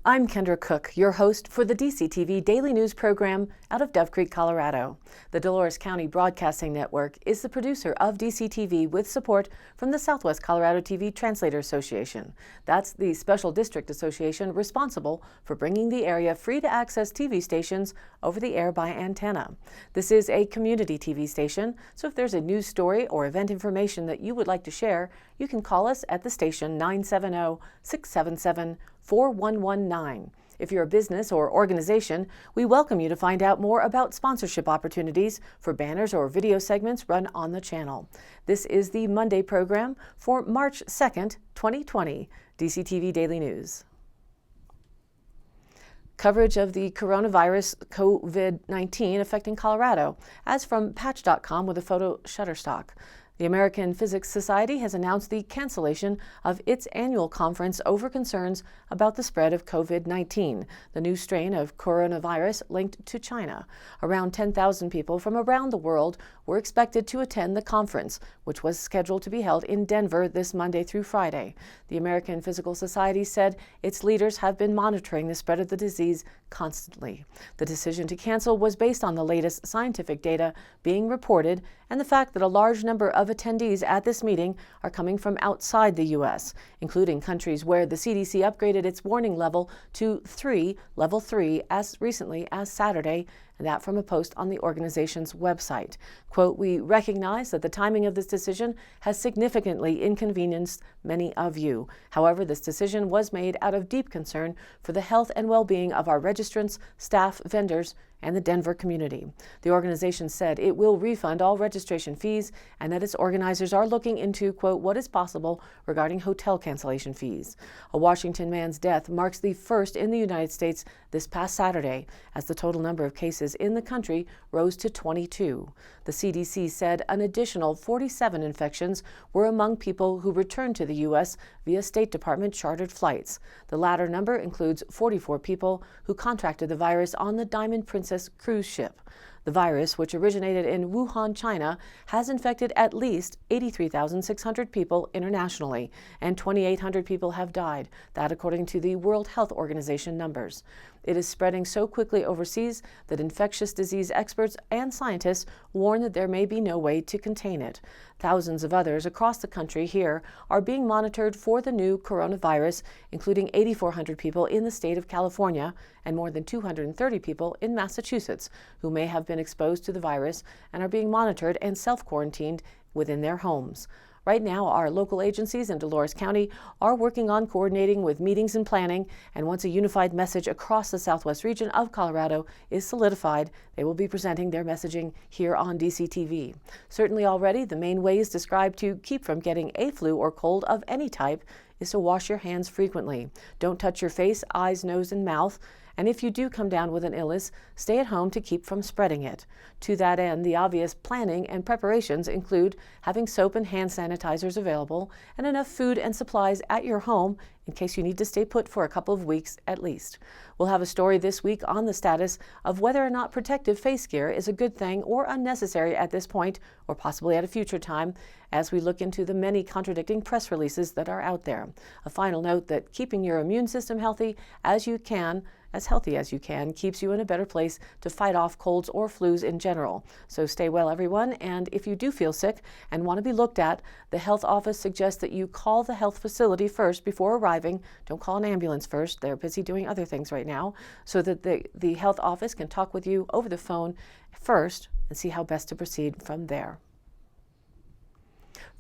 I'm Kendra Cook, your host for the DCTV Daily News program out of Dove Creek, Colorado. The Dolores County Broadcasting Network is the producer of DCTV with support from the Southwest Colorado TV Translator Association. That's the special district association responsible for bringing the area free-to-access TV stations over the air by antenna. This is a community TV station, so if there's a news story or event information that you would like to share, you can call us at the station 970-677-4119. If you're a business or organization, we welcome you to find out more about sponsorship opportunities for banners or video segments run on the channel. This is the Monday program for March 2nd, 2020, DCTV Daily News. Coverage of the coronavirus COVID-19 affecting Colorado, as from Patch.com with a photo Shutterstock. The American Physics Society has announced the cancellation of its annual conference over concerns about the spread of COVID-19, the new strain of coronavirus linked to China. Around 10,000 people from around the world were expected to attend the conference, which was scheduled to be held in Denver this Monday through Friday. The American Physical Society said its leaders have been monitoring the spread of the disease constantly. The decision to cancel was based on the latest scientific data being reported and the fact that a large number of attendees at this meeting are coming from outside the U.S., including countries where the CDC upgraded its warning level to level 3, as recently as Saturday, and that from a post on the organization's website. Quote, "We recognize that the timing of this decision has significantly inconvenienced many of you. However, this decision was made out of deep concern for the health and well-being of our registrants, staff, vendors, and the Denver community." The organization said it will refund all registration fees and that its organizers are looking into, quote, "what is possible regarding hotel cancellation fees." A Washington man's death marks the first in the United States this past Saturday, as the total number of cases in the country rose to 22. The CDC said an additional 47 infections were among people who returned to the U.S. via State Department chartered flights. The latter number includes 44 people who contracted the virus on the Diamond Princess cruise ship. The virus, which originated in Wuhan, China, has infected at least 83,600 people internationally, and 2,800 people have died, that according to the World Health Organization numbers. It is spreading so quickly overseas that infectious disease experts and scientists warn that there may be no way to contain it. Thousands of others across the country here are being monitored for the new coronavirus, including 8,400 people in the state of California and more than 230 people in Massachusetts who may have been exposed to the virus and are being monitored and self-quarantined within their homes. Right now, our local agencies in Dolores County are working on coordinating with meetings and planning, and once a unified message across the southwest region of Colorado is solidified, they will be presenting their messaging here on DCTV. Certainly already, the main ways described to keep from getting a flu or cold of any type is to wash your hands frequently. Don't touch your face, eyes, nose, and mouth. And if you do come down with an illness, stay at home to keep from spreading it. To that end, the obvious planning and preparations include having soap and hand sanitizers available and enough food and supplies at your home in case you need to stay put for a couple of weeks at least. We'll have a story this week on the status of whether or not protective face gear is a good thing or unnecessary at this point, or possibly at a future time, as we look into the many contradicting press releases that are out there. A final note that keeping your immune system healthy as healthy as you can, keeps you in a better place to fight off colds or flus in general. So stay well, everyone, and if you do feel sick and want to be looked at, the health office suggests that you call the health facility first before arriving. Don't call an ambulance first. They're busy doing other things right now, so that the health office can talk with you over the phone first and see how best to proceed from there.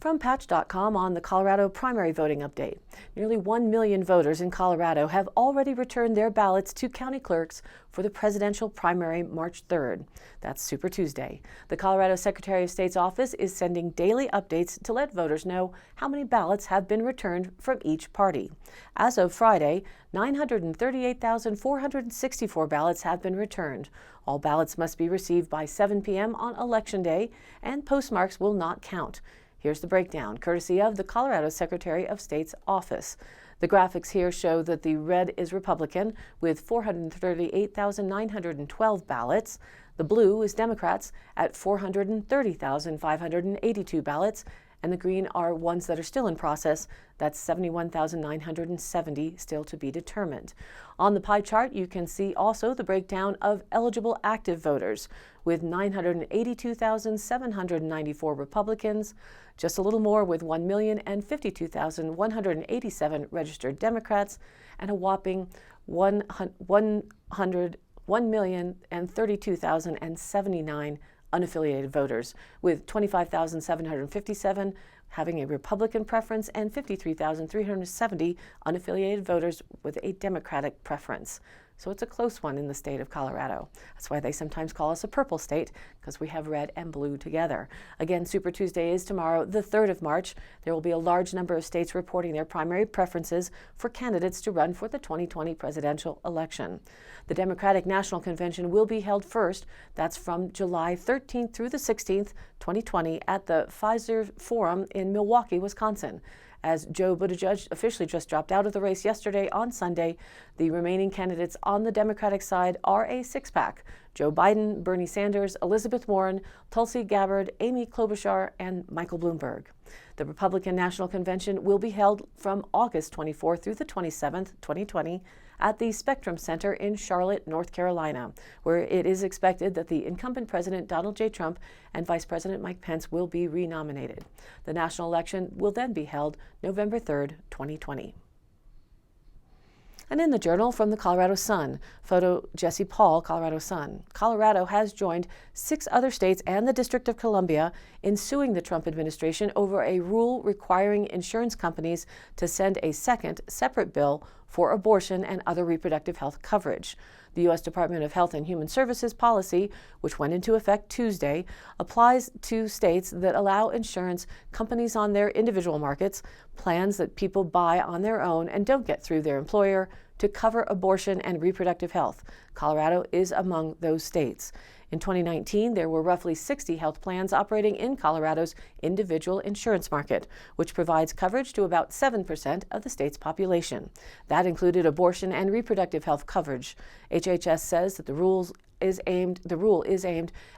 From Patch.com on the Colorado primary voting update. Nearly 1 million voters in Colorado have already returned their ballots to county clerks for the presidential primary March 3rd. That's Super Tuesday. The Colorado Secretary of State's office is sending daily updates to let voters know how many ballots have been returned from each party. As of Friday, 938,464 ballots have been returned. All ballots must be received by 7 p.m. on Election Day, and postmarks will not count. Here's the breakdown, courtesy of the Colorado Secretary of State's office. The graphics here show that the red is Republican with 438,912 ballots. The blue is Democrats at 430,582 ballots, and the green are ones that are still in process. That's 71,970 still to be determined. On the pie chart, you can see also the breakdown of eligible active voters, with 982,794 Republicans, just a little more with 1,052,187 registered Democrats, and a whopping 1,032,079 unaffiliated voters, with 25,757 having a Republican preference and 53,370 unaffiliated voters with a Democratic preference. So it's a close one in the state of Colorado. That's why they sometimes call us a purple state, because we have red and blue together. Again, Super Tuesday is tomorrow, the 3rd of March. There will be a large number of states reporting their primary preferences for candidates to run for the 2020 presidential election. The Democratic National Convention will be held first. That's from July 13th through the 16th, 2020, at the Pfizer Forum in Milwaukee, Wisconsin. As Joe Buttigieg officially just dropped out of the race yesterday on Sunday, the remaining candidates on the Democratic side are a six-pack: Joe Biden, Bernie Sanders, Elizabeth Warren, Tulsi Gabbard, Amy Klobuchar, and Michael Bloomberg. The Republican National Convention will be held from August 24th through the 27th, 2020, at the Spectrum Center in Charlotte, North Carolina, where it is expected that the incumbent President Donald J. Trump and Vice President Mike Pence will be renominated. The national election will then be held November 3rd, 2020. And in the Journal from the Colorado Sun, photo Jesse Paul, Colorado Sun. Colorado has joined 6 other states and the District of Columbia in suing the Trump administration over a rule requiring insurance companies to send a second, separate bill for abortion and other reproductive health coverage. The U.S. Department of Health and Human Services policy, which went into effect Tuesday, applies to states that allow insurance companies on their individual markets, plans that people buy on their own and don't get through their employer, to cover abortion and reproductive health. Colorado is among those states. In 2019, there were roughly 60 health plans operating in Colorado's individual insurance market, which provides coverage to about 7% of the state's population. That included abortion and reproductive health coverage. HHS says that the rule is aimed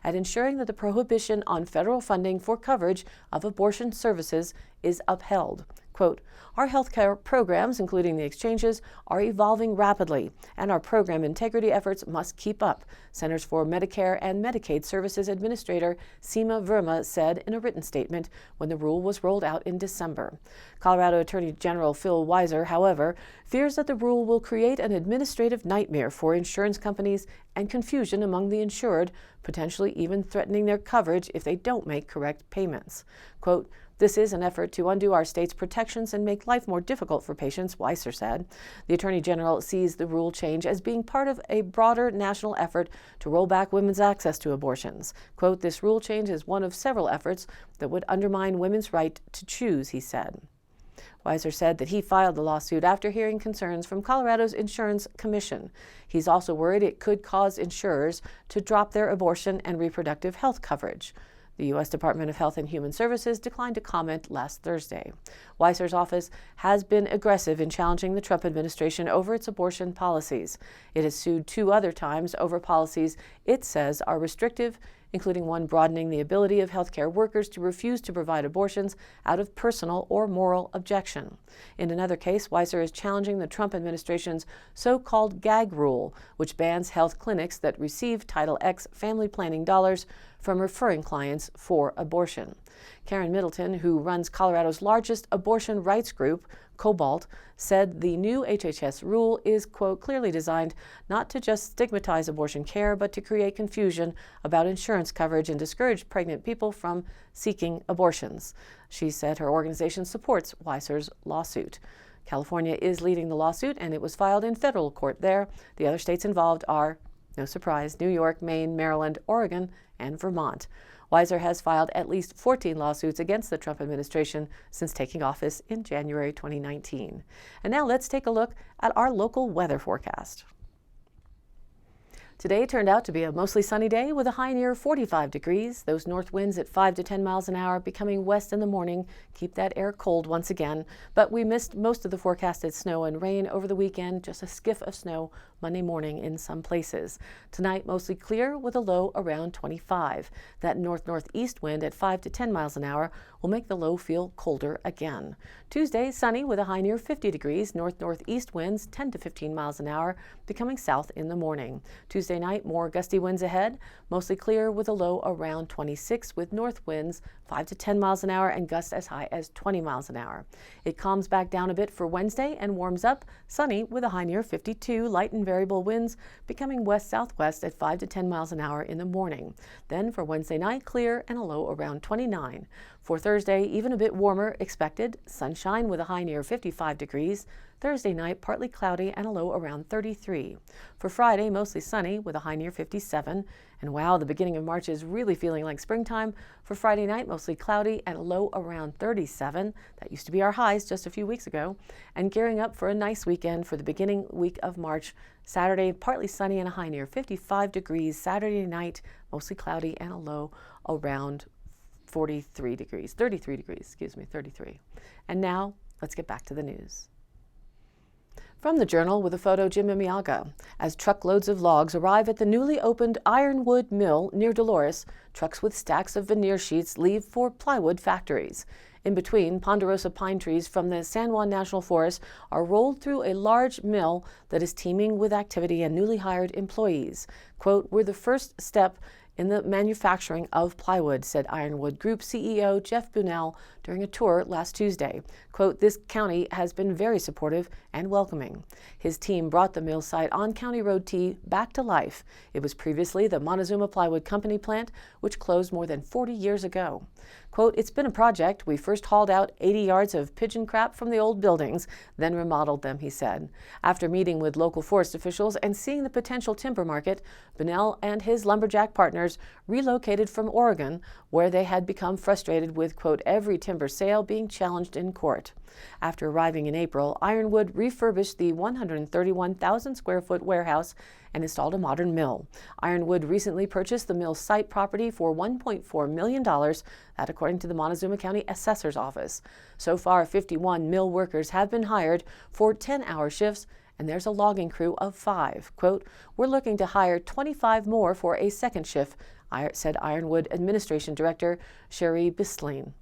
at ensuring that the prohibition on federal funding for coverage of abortion services is upheld. Quote, "Our healthcare programs, including the exchanges, are evolving rapidly, and our program integrity efforts must keep up," Centers for Medicare and Medicaid Services Administrator Seema Verma said in a written statement when the rule was rolled out in December. Colorado Attorney General Phil Weiser, however, fears that the rule will create an administrative nightmare for insurance companies and confusion among the insured, potentially even threatening their coverage if they don't make correct payments. Quote, "This is an effort to undo our state's protections and make life more difficult for patients," Weiser said. The Attorney General sees the rule change as being part of a broader national effort to roll back women's access to abortions. Quote, "This rule change is one of several efforts that would undermine women's right to choose," he said. Weiser said that he filed the lawsuit after hearing concerns from Colorado's Insurance Commission. He's also worried it could cause insurers to drop their abortion and reproductive health coverage. The U.S. Department of Health and Human Services declined to comment last Thursday. Weiser's office has been aggressive in challenging the Trump administration over its abortion policies. It has sued 2 other times over policies it says are restrictive, including one broadening the ability of healthcare workers to refuse to provide abortions out of personal or moral objection. In another case, Weiser is challenging the Trump administration's so-called gag rule, which bans health clinics that receive Title X family planning dollars from referring clients for abortion. Karen Middleton, who runs Colorado's largest abortion rights group, Cobalt, said the new HHS rule is, quote, "clearly designed not to just stigmatize abortion care, but to create confusion about insurance coverage and discourage pregnant people from seeking abortions." She said her organization supports Weiser's lawsuit. California is leading the lawsuit, and it was filed in federal court there. The other states involved are, no surprise, New York, Maine, Maryland, Oregon, and Vermont. Weiser has filed at least 14 lawsuits against the Trump administration since taking office in January 2019. And now let's take a look at our local weather forecast. Today turned out to be a mostly sunny day with a high near 45 degrees. Those north winds at 5 to 10 miles an hour becoming west in the morning keep that air cold once again. But we missed most of the forecasted snow and rain over the weekend, just a skiff of snow Monday morning in some places. Tonight, mostly clear with a low around 25. That north-northeast wind at 5 to 10 miles an hour will make the low feel colder again. Tuesday, sunny with a high near 50 degrees. North-northeast winds 10 to 15 miles an hour, becoming south in the morning. Tuesday night, more gusty winds ahead. Mostly clear with a low around 26 with north winds 5 to 10 miles an hour and gusts as high as 20 miles an hour. It calms back down a bit for Wednesday and warms up. Sunny with a high near 52. Light and variable winds becoming west-southwest at 5 to 10 miles an hour in the morning. Then for Wednesday night, clear and a low around 29. For Thursday, even a bit warmer expected. Sunshine with a high near 55 degrees. Thursday night, partly cloudy and a low around 33. For Friday, mostly sunny with a high near 57. And wow, the beginning of March is really feeling like springtime. For Friday night, mostly cloudy and a low around 37. That used to be our highs just a few weeks ago. And gearing up for a nice weekend for the beginning week of March. Saturday, partly sunny and a high near 55 degrees. Saturday night, mostly cloudy and a low around 33 degrees. And now, let's get back to the news. From the Journal with a photo, Jim Imiaga. As truckloads of logs arrive at the newly opened Ironwood Mill near Dolores, trucks with stacks of veneer sheets leave for plywood factories. In between, ponderosa pine trees from the San Juan National Forest are rolled through a large mill that is teeming with activity and newly hired employees. Quote, "We're the first step in the manufacturing of plywood," said Ironwood Group CEO Jeff Bunnell during a tour last Tuesday. Quote, "This county has been very supportive and welcoming." His team brought the mill site on County Road T back to life. It was previously the Montezuma Plywood Company plant, which closed more than 40 years ago. Quote, "It's been a project. We first hauled out 80 yards of pigeon crap from the old buildings, then remodeled them," he said. After meeting with local forest officials and seeing the potential timber market, Bunnell and his lumberjack partners relocated from Oregon, where they had become frustrated with, quote, "every timber sale being challenged in court." After arriving in April, Ironwood refurbished the 131,000 square foot warehouse and installed a modern mill. Ironwood recently purchased the mill's site property for $1.4 million, that according to the Montezuma County Assessor's Office. So far, 51 mill workers have been hired for 10-hour shifts, and there's a logging crew of 5. Quote, "We're looking to hire 25 more for a second shift," said Ironwood Administration Director Sherry Bisline.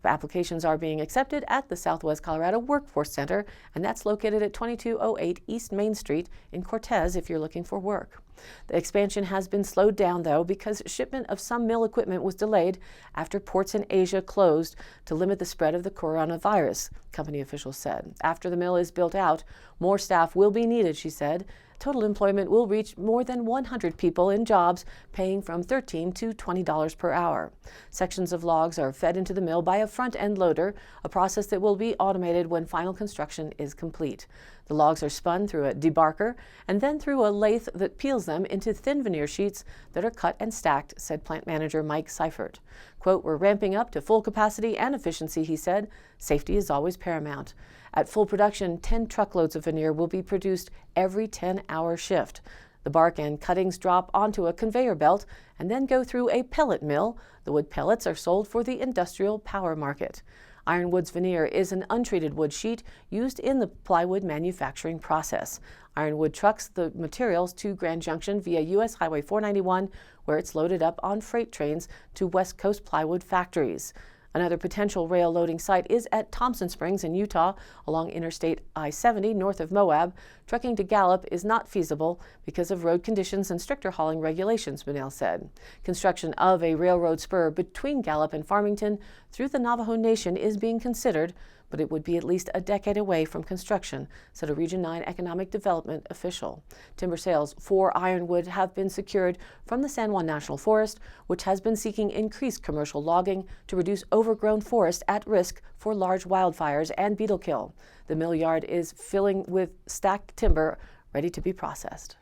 Applications are being accepted at the Southwest Colorado Workforce Center, and that's located at 2208 East Main Street in Cortez if you're looking for work. The expansion has been slowed down, though, because shipment of some mill equipment was delayed after ports in Asia closed to limit the spread of the coronavirus, company officials said. After the mill is built out, more staff will be needed, she said. Total employment will reach more than 100 people in jobs paying from $13 to $20 per hour. Sections of logs are fed into the mill by a front-end loader, a process that will be automated when final construction is complete. The logs are spun through a debarker and then through a lathe that peels them into thin veneer sheets that are cut and stacked, said plant manager Mike Seifert. Quote, "We're ramping up to full capacity and efficiency," he said. "Safety is always paramount." At full production, 10 truckloads of veneer will be produced every 10-hour shift. The bark and cuttings drop onto a conveyor belt and then go through a pellet mill. The wood pellets are sold for the industrial power market. Ironwood's veneer is an untreated wood sheet used in the plywood manufacturing process. Ironwood trucks the materials to Grand Junction via U.S. Highway 491, where it's loaded up on freight trains to West Coast plywood factories. Another potential rail loading site is at Thompson Springs in Utah, along Interstate I-70 north of Moab. Trucking to Gallup is not feasible because of road conditions and stricter hauling regulations, Bunnell said. Construction of a railroad spur between Gallup and Farmington through the Navajo Nation is being considered, but it would be at least a decade away from construction, said a Region 9 economic development official. Timber sales for Ironwood have been secured from the San Juan National Forest, which has been seeking increased commercial logging to reduce overgrown forest at risk for large wildfires and beetle kill. The mill yard is filling with stacked timber ready to be processed.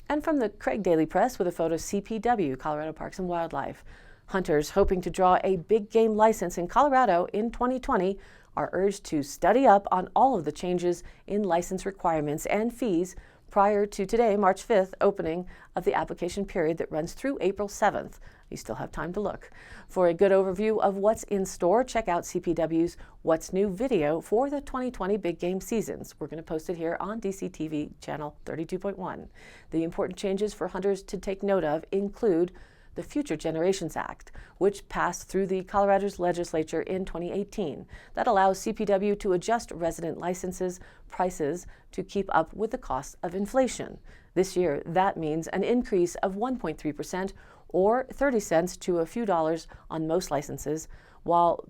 And from the Craig Daily Press with a photo, CPW, Colorado Parks and Wildlife. Hunters hoping to draw a big game license in Colorado in 2020 are urged to study up on all of the changes in license requirements and fees prior to today, March 5th, opening of the application period that runs through April 7th. You still have time to look. For a good overview of what's in store, check out CPW's What's New video for the 2020 big game seasons. We're going to post it here on DCTV channel 32.1. The important changes for hunters to take note of include the Future Generations Act, which passed through the Colorado's legislature in 2018. That allows CPW to adjust resident licenses prices to keep up with the cost of inflation. This year, that means an increase of 1.3% or 30 cents to a few dollars on most licenses, while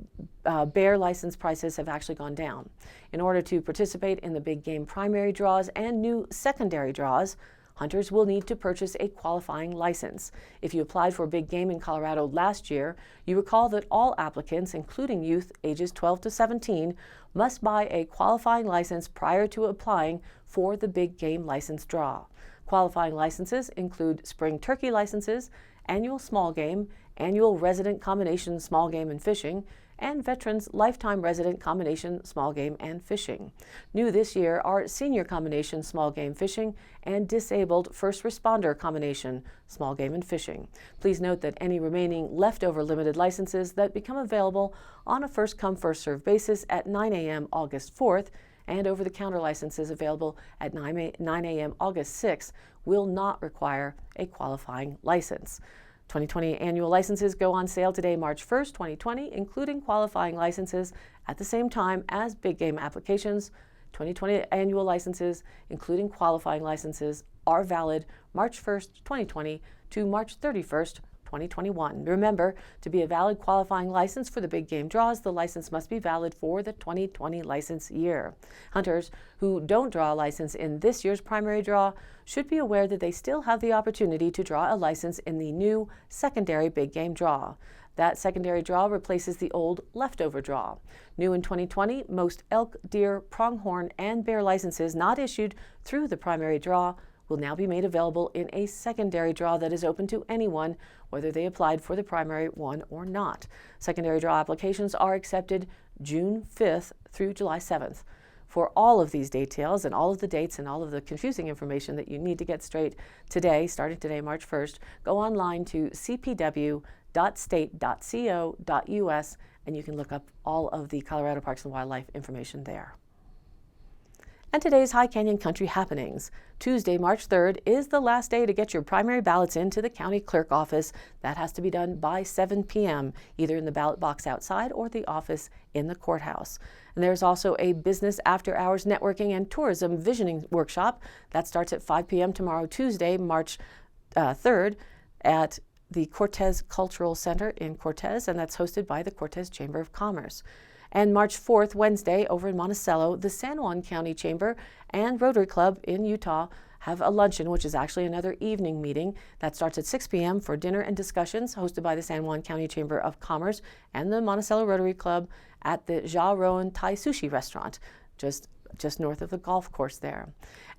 bear license prices have actually gone down. In order to participate in the big game primary draws and new secondary draws, hunters will need to purchase a qualifying license. If you applied for big game in Colorado last year, you recall that all applicants, including youth ages 12 to 17, must buy a qualifying license prior to applying for the big game license draw. Qualifying licenses include spring turkey licenses, annual small game, annual resident combination small game and fishing, and veterans lifetime resident combination small game and fishing. New this year are senior combination small game fishing and disabled first responder combination small game and fishing. Please note that any remaining leftover limited licenses that become available on a first come first served basis at 9 a.m. August 4th and over-the-counter licenses available at 9 a.m. August 6th will not require a qualifying license. 2020 annual licenses go on sale today, March 1st, 2020, including qualifying licenses at the same time as big game applications. 2020 annual licenses, including qualifying licenses, are valid March 1st, 2020 to March 31st, 2021. Remember, to be a valid qualifying license for the big game draws, the license must be valid for the 2020 license year. Hunters who don't draw a license in this year's primary draw should be aware that they still have the opportunity to draw a license in the new secondary big game draw. That secondary draw replaces the old leftover draw. New in 2020, most elk, deer, pronghorn, and bear licenses not issued through the primary draw will now be made available in a secondary draw that is open to anyone, whether they applied for the primary one or not. Secondary draw applications are accepted June 5th through July 7th. For all of these details and all of the dates and all of the confusing information that you need to get straight today, starting today, March 1st, go online to cpw.state.co.us and you can look up all of the Colorado Parks and Wildlife information there. And today's High Canyon Country happenings. Tuesday, March 3rd, is the last day to get your primary ballots into the county clerk office. That has to be done by 7 p.m., either in the ballot box outside or the office in the courthouse. And there's also a business after-hours networking and tourism visioning workshop. That starts at 5 p.m. tomorrow, Tuesday, March 3rd, at the Cortez Cultural Center in Cortez, and that's hosted by the Cortez Chamber of Commerce. And March 4th, Wednesday, over in Monticello, the San Juan County Chamber and Rotary Club in Utah have a luncheon, which is actually another evening meeting. That starts at 6 p.m. for dinner and discussions hosted by the San Juan County Chamber of Commerce and the Monticello Rotary Club at the Ja Rowan Thai Sushi Restaurant, just north of the golf course there.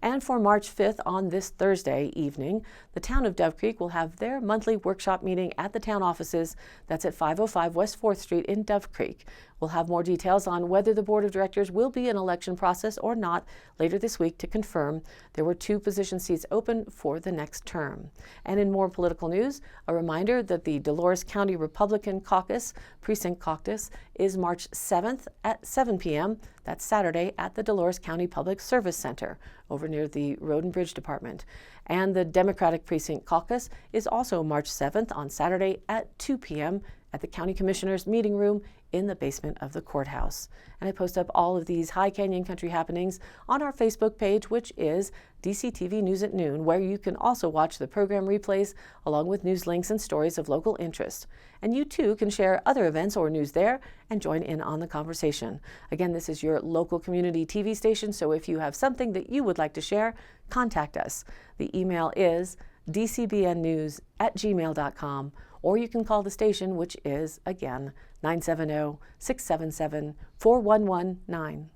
And for March 5th, on this Thursday evening, the town of Dove Creek will have their monthly workshop meeting at the town offices. That's at 505 West 4th Street in Dove Creek. We'll have more details on whether the board of directors will be an election process or not later this week to confirm. There were 2 position seats open for the next term. And in more political news, a reminder that the Dolores County Republican Caucus, Precinct Caucus, is March 7th at 7 p.m. That's Saturday at the Dolores County Public Service Center over near the Road and Bridge Department. And the Democratic Precinct Caucus is also March 7th on Saturday at 2 p.m. at the County Commissioner's Meeting Room in the basement of the courthouse. And I post up all of these High Canyon Country happenings on our Facebook page, which is DCTV News at Noon, where you can also watch the program replays along with news links and stories of local interest. And you too can share other events or news there and join in on the conversation. Again, this is your local community TV station, so if you have something that you would like to share, contact us. The email is dcbnnews@gmail.com, or you can call the station, which is, again, 970-677-4119.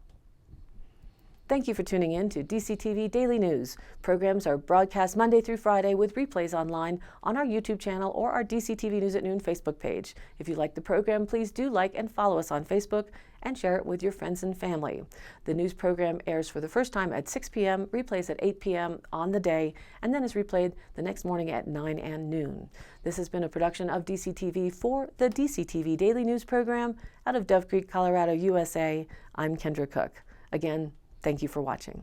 Thank you for tuning in to DCTV Daily News. Programs are broadcast Monday through Friday with replays online on our YouTube channel or our DCTV News at Noon Facebook page. If you like the program, please do like and follow us on Facebook and share it with your friends and family. The news program airs for the first time at 6 p.m., replays at 8 p.m. on the day, and then is replayed the next morning at 9 and noon. This has been a production of DCTV for the DCTV Daily News program out of Dove Creek, Colorado, USA. I'm Kendra Cook. Again, thank you for watching.